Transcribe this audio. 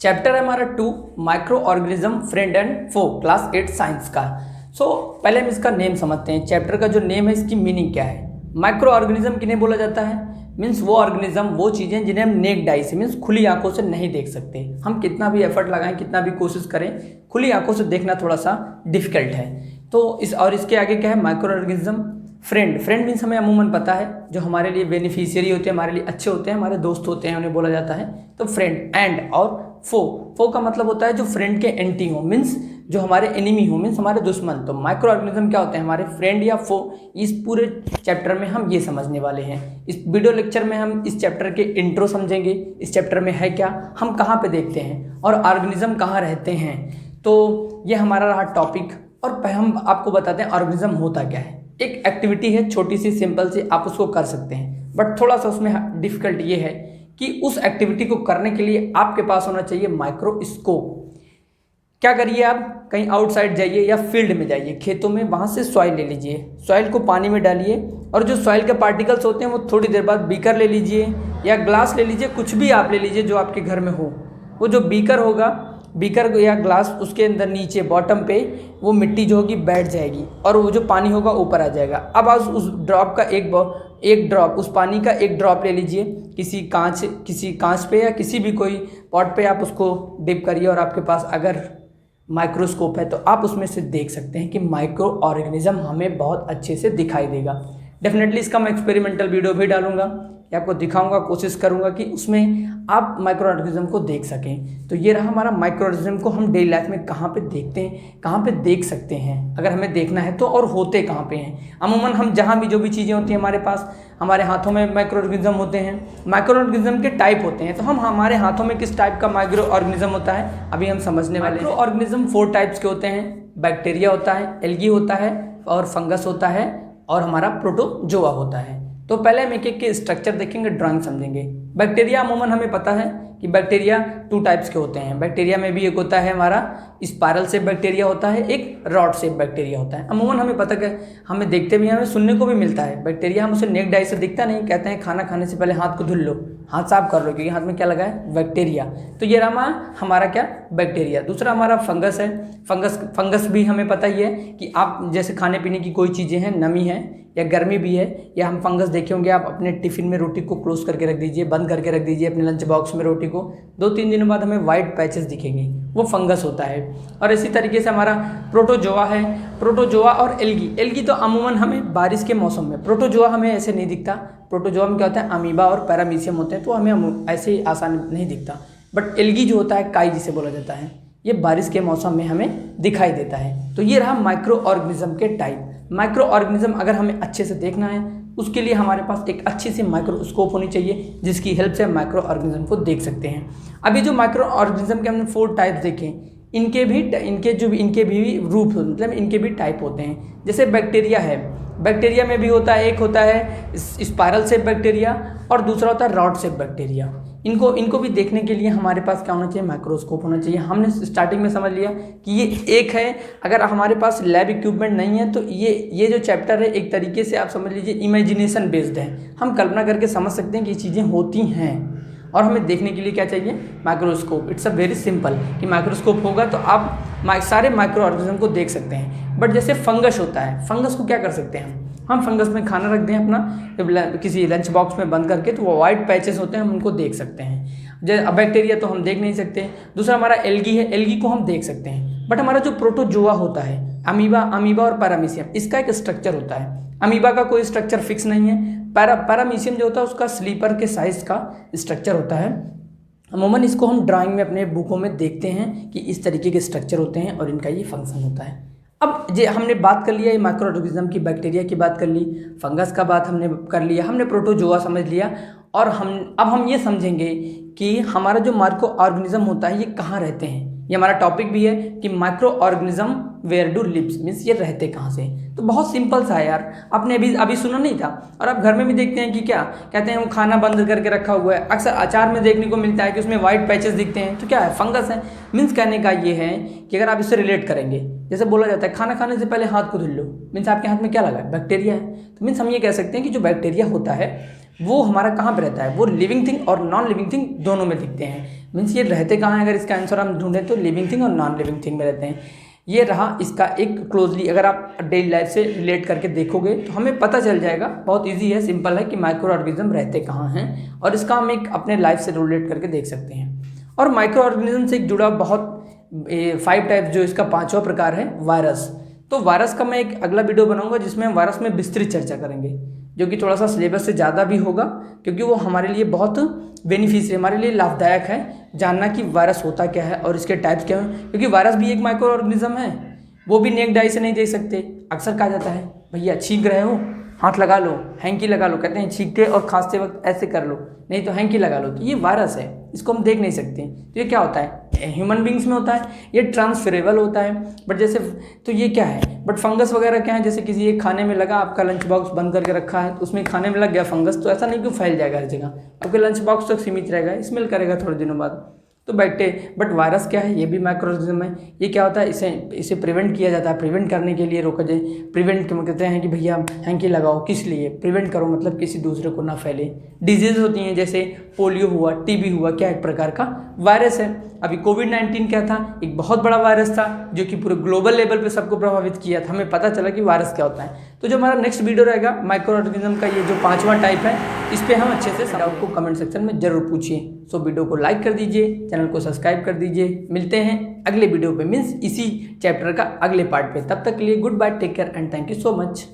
Chapter है हमारा 2 micro organism friend and foe class 8 science का। पहले हम इसका नेम समझते हैं। चैप्टर का जो नेम है इसकी मीनिंग क्या है। माइक्रो ऑर्गेनिज्म किन्हें बोला जाता है? मीन्स वो ऑर्गेनिज्म, वो चीज़ें जिन्हें हम नेक्ड आई से मीन्स खुली आंखों से नहीं देख सकते। हम कितना भी एफर्ट लगाएं, कितना भी कोशिश करें, खुली आंखों से देखना थोड़ा सा डिफिकल्ट है। तो इसके आगे क्या है? माइक्रो ऑर्गेनिज्म फ्रेंड मीन्स हमें अमूमन पता है जो हमारे लिए बेनिफिशियरी होते हैं, हमारे लिए अच्छे होते हैं, हमारे दोस्त होते हैं, उन्हें बोला जाता है। तो फ्रेंड एंड और फो का मतलब होता है जो फ्रेंड के एंटी हो, मीन्स जो हमारे एनिमी हो, मीन्स हमारे दुश्मन। तो माइक्रो ऑर्गेनिज्म क्या होते हैं? हमारे फ्रेंड या फो। इस पूरे चैप्टर में हम ये समझने वाले हैं। इस वीडियो लेक्चर में हम इस चैप्टर के इंट्रो समझेंगे, इस चैप्टर में है क्या, हम कहाँ पे देखते हैं और ऑर्गेनिज्म कहाँ रहते हैं। तो ये हमारा रहा टॉपिक। और हम आपको बताते हैं ऑर्गेनिज्म होता क्या है। एक एक्टिविटी है छोटी सी सिंपल सी, आप उसको कर सकते हैं, बट थोड़ा सा उसमें डिफिकल्ट ये है कि उस एक्टिविटी को करने के लिए आपके पास होना चाहिए माइक्रोस्कोप। क्या करिए, आप कहीं आउटसाइड जाइए या फील्ड में जाइए, खेतों में, वहाँ से सॉइल ले लीजिए, सॉइल को पानी में डालिए और जो सॉइल के पार्टिकल्स होते हैं वो थोड़ी देर बाद बीकर ले लीजिए या ग्लास ले लीजिए, कुछ भी आप ले लीजिए जो आपके घर में हो। वो जो बीकर होगा, बीकर या ग्लास, उसके अंदर नीचे बॉटम पे वो मिट्टी जो होगी बैठ जाएगी और वो जो पानी होगा ऊपर आ जाएगा। अब आप उस ड्रॉप का एक ड्रॉप, उस पानी का एक ड्रॉप ले लीजिए, किसी कांच पे या किसी भी कोई पॉट पे आप उसको डिप करिए और आपके पास अगर माइक्रोस्कोप है तो आप उसमें से देख सकते हैं कि माइक्रो ऑर्गेनिज्म हमें बहुत अच्छे से दिखाई देगा। डेफिनेटली इसका मैं एक्सपेरिमेंटल वीडियो भी डालूंगा या आपको दिखाऊंगा, कोशिश करूंगा कि उसमें आप माइक्रो ऑर्गेनिज्म को देख सकें। तो ये रहा हमारा माइक्रो ऑर्गेनिज्म को हम डेली लाइफ में कहाँ पे देखते हैं, कहाँ पे देख सकते हैं अगर हमें देखना है तो, और होते कहाँ पे हैं। अमूमन हम जहाँ भी जो भी चीज़ें होती हैं हमारे पास, हमारे हाथों में माइक्रो ऑर्गेनिज्म होते हैं। माइक्रो ऑर्गेनिज्म के टाइप होते हैं, तो हम हमारे हाथों में किस टाइप का माइक्रो ऑर्गेनिज्म होता है अभी हम समझने वाले हैं। माइक्रो ऑर्गेनिज्म 4 टाइप्स के होते हैं। बैक्टीरिया होता है, एल्गी होता है और फंगस होता है और हमारा प्रोटोजोआ होता है। तो पहले हम एक एक के स्ट्रक्चर देखेंगे, ड्राइंग समझेंगे। बैक्टीरिया अमूमन हमें पता है कि बैक्टीरिया 2 टाइप्स के होते हैं। बैक्टीरिया में भी एक होता है हमारा स्पाइरल शेप बैक्टीरिया होता है, एक रॉड शेप बैक्टीरिया होता है। अमूमन हमें पता है, हमें देखते भी हैं, हमें सुनने को भी मिलता है। बैक्टीरिया हम उसे नेक्ड आई से दिखता नहीं, कहते हैं खाना खाने से पहले हाथ को धुल लो, हाथ साफ कर लो, क्योंकि हाथ में क्या लगा है? बैक्टीरिया। तो ये रहा हमारा क्या? बैक्टीरिया। दूसरा हमारा फंगस है। फंगस भी हमें पता ही है कि आप जैसे खाने पीने की कोई चीज़ें हैं, नमी है या गर्मी भी है, या हम फंगस देखे होंगे, आप अपने टिफ़िन में रोटी को क्लोज करके रख दीजिए, बंद करके रख दीजिए अपने लंच बॉक्स में रोटी को, 2-3 दिनों बाद हमें वाइट पैचेस दिखेंगे, वो फंगस होता है। और इसी तरीके से हमारा प्रोटोजोआ है। प्रोटोजोआ और एल्गी तो अमूमन हमें बारिश के मौसम में, प्रोटोजोआ हमें ऐसे नहीं दिखता। प्रोटोजोआ में क्या होता है? अमीबा और पैरामीशियम होते हैं, तो हमें ऐसे ही आसान नहीं दिखता। बट एल्गी जो होता है, काई जिसे बोला जाता है, ये बारिश के मौसम में हमें दिखाई देता है। तो ये रहा माइक्रो ऑर्गेनिज्म के टाइप। माइक्रो ऑर्गेनिज्म अगर हमें अच्छे से देखना है उसके लिए हमारे पास एक अच्छी सी माइक्रोस्कोप होनी चाहिए, जिसकी हेल्प से माइक्रो ऑर्गेनिज्म को देख सकते हैं। अभी जो माइक्रो ऑर्गेनिज्म के हमने 4 टाइप्स देखे, इनके भी रूप, मतलब इनके भी टाइप होते हैं। जैसे बैक्टीरिया है, बैक्टीरिया में भी होता है, एक होता है स्पाइरल शेप बैक्टीरिया और दूसरा होता है रॉड शेप बैक्टीरिया। इनको भी देखने के लिए हमारे पास क्या होना चाहिए? माइक्रोस्कोप होना चाहिए। हमने स्टार्टिंग में समझ लिया कि ये एक है। अगर हमारे पास लैब इक्विपमेंट नहीं है तो ये जो चैप्टर है एक तरीके से आप समझ लीजिए इमेजिनेशन बेस्ड है। हम कल्पना करके समझ सकते हैं कि ये चीज़ें होती हैं और हमें देखने के लिए क्या चाहिए? Microscope. It's a very simple कि माइक्रोस्कोप होगा तो आप सारे माइक्रो ऑर्गेनिज्म को देख सकते हैं। बट जैसे फंगस होता है, फंगस को क्या कर सकते हैं हम फंगस में खाना रख दें अपना किसी लंच बॉक्स में बंद करके, तो वो वाइट पैचेस होते हैं, हम उनको देख सकते हैं। जैसे बैक्टीरिया तो हम देख नहीं सकते। दूसरा हमारा एल्गी है, एल्गी को हम देख सकते हैं। बट हमारा जो प्रोटोजोआ होता है, अमीबा और पैरामीशियम, इसका एक स्ट्रक्चर होता है। अमीबा का कोई स्ट्रक्चर फिक्स नहीं है। पैरामीशियम जो होता है उसका स्लीपर के साइज का स्ट्रक्चर होता है। अमूमन इसको हम ड्राइंग में अपने बुकों में देखते हैं कि इस तरीके के स्ट्रक्चर होते हैं और इनका ये फंक्शन होता है। अब ये हमने बात कर लिया, ये माइक्रो ऑर्गेनिज्म की, बैक्टीरिया की बात कर ली, फंगस का बात हमने कर लिया, हमने प्रोटोजोआ समझ लिया। और अब हम ये समझेंगे कि हमारा जो माइक्रो ऑर्गेनिज्म होता है ये कहाँ रहते हैं। ये हमारा टॉपिक भी है कि micro organism where do lives, means ये रहते कहाँ से। तो बहुत सिंपल सा है यार, आपने अभी सुना नहीं था। और आप घर में भी देखते हैं कि क्या कहते हैं, वो खाना बंद करके रखा हुआ है। अक्सर अचार में देखने को मिलता है कि उसमें वाइट पैचेस दिखते हैं, तो क्या है? फंगस है। मीन्स कहने का ये है कि अगर आप इससे रिलेट करेंगे, जैसे बोला जाता है खाना खाने से पहले हाथ को धुल लो, मीन्स आपके हाथ में क्या लगा है? बैक्टीरिया है। तो मीन्स हम ये कह सकते हैं कि जो बैक्टीरिया होता है वो हमारा कहाँ पे रहता है? वो लिविंग थिंग और नॉन लिविंग थिंग दोनों में दिखते हैं। मीन्स ये रहते कहाँ हैं, अगर इसका आंसर हम ढूंढें तो लिविंग थिंग और नॉन लिविंग थिंग में रहते हैं। ये रहा इसका एक क्लोजली, अगर आप डेली लाइफ से रिलेट करके देखोगे तो हमें पता चल जाएगा, बहुत इजी है, सिंपल है कि माइक्रो ऑर्गेनिज्म रहते कहाँ हैं, और इसका हम एक अपने लाइफ से रिलेट करके देख सकते हैं। और माइक्रो ऑर्गेनिज्म से जुड़ा बहुत 5 टाइप्स, जो इसका 5वां प्रकार है वायरस। तो वायरस का मैं एक अगला वीडियो बनाऊंगा जिसमें हम वायरस में विस्तृत चर्चा करेंगे, जो कि थोड़ा सा सिलेबस से ज़्यादा भी होगा, क्योंकि वो हमारे लिए बहुत बेनिफिशियल, हमारे लिए लाभदायक है जानना कि वायरस होता क्या है और इसके टाइप्स क्या हैं, क्योंकि वायरस भी एक माइक्रो ऑर्गेनिज्म है, वो भी नेक डाई से नहीं देख सकते। अक्सर कहा जाता है भैया छींक रहे हो हाथ लगा लो, हैंकी लगा लो, कहते हैं छींकते और खांसते वक्त ऐसे कर लो, नहीं तो हैंकी लगा लो, तो ये वायरस है, इसको हम देख नहीं सकते। तो ये क्या होता है, ह्यूमन बींग्स में होता है, ये ट्रांसफरेबल होता है, बट जैसे तो ये क्या है, बट फंगस वगैरह क्या है, जैसे किसी एक खाने में लगा, आपका लंच बॉक्स बंद करके रखा है तो उसमें खाने में लग गया फंगस, तो ऐसा नहीं कि फैल जाएगा हर जगह, आपके लंच बॉक्स तक सीमित रहेगा, स्मेल करेगा थोड़े दिनों बाद तो बैठे। बट वायरस क्या है, ये भी माइक्रो ऑर्गेनिज्म है। ये क्या होता है, इसे प्रिवेंट किया जाता है, प्रिवेंट करने के लिए रोका जाए, प्रिवेंट कहते हैं कि भैया हैंकी लगाओ, किस लिए, प्रिवेंट करो, मतलब किसी दूसरे को ना फैले। डिजीज होती हैं जैसे पोलियो हुआ, टीबी हुआ, क्या एक प्रकार का वायरस है। अभी कोविड-19 क्या था, एक बहुत बड़ा वायरस था जो कि पूरे ग्लोबल लेवल पे सबको प्रभावित किया था, हमें पता चला कि वायरस क्या होता है। तो जो हमारा नेक्स्ट वीडियो रहेगा माइक्रो ऑर्गेनिज्म का, ये जो 5वां टाइप है, इस पे हम अच्छे से डाउट को कमेंट सेक्शन में जरूर पूछिए। सो वीडियो को लाइक कर दीजिए, चैनल को सब्सक्राइब कर दीजिए। मिलते हैं अगले वीडियो पे, मीन्स इसी चैप्टर का अगले पार्ट पे। तब तक के लिए goodbye, take care and thank you so much.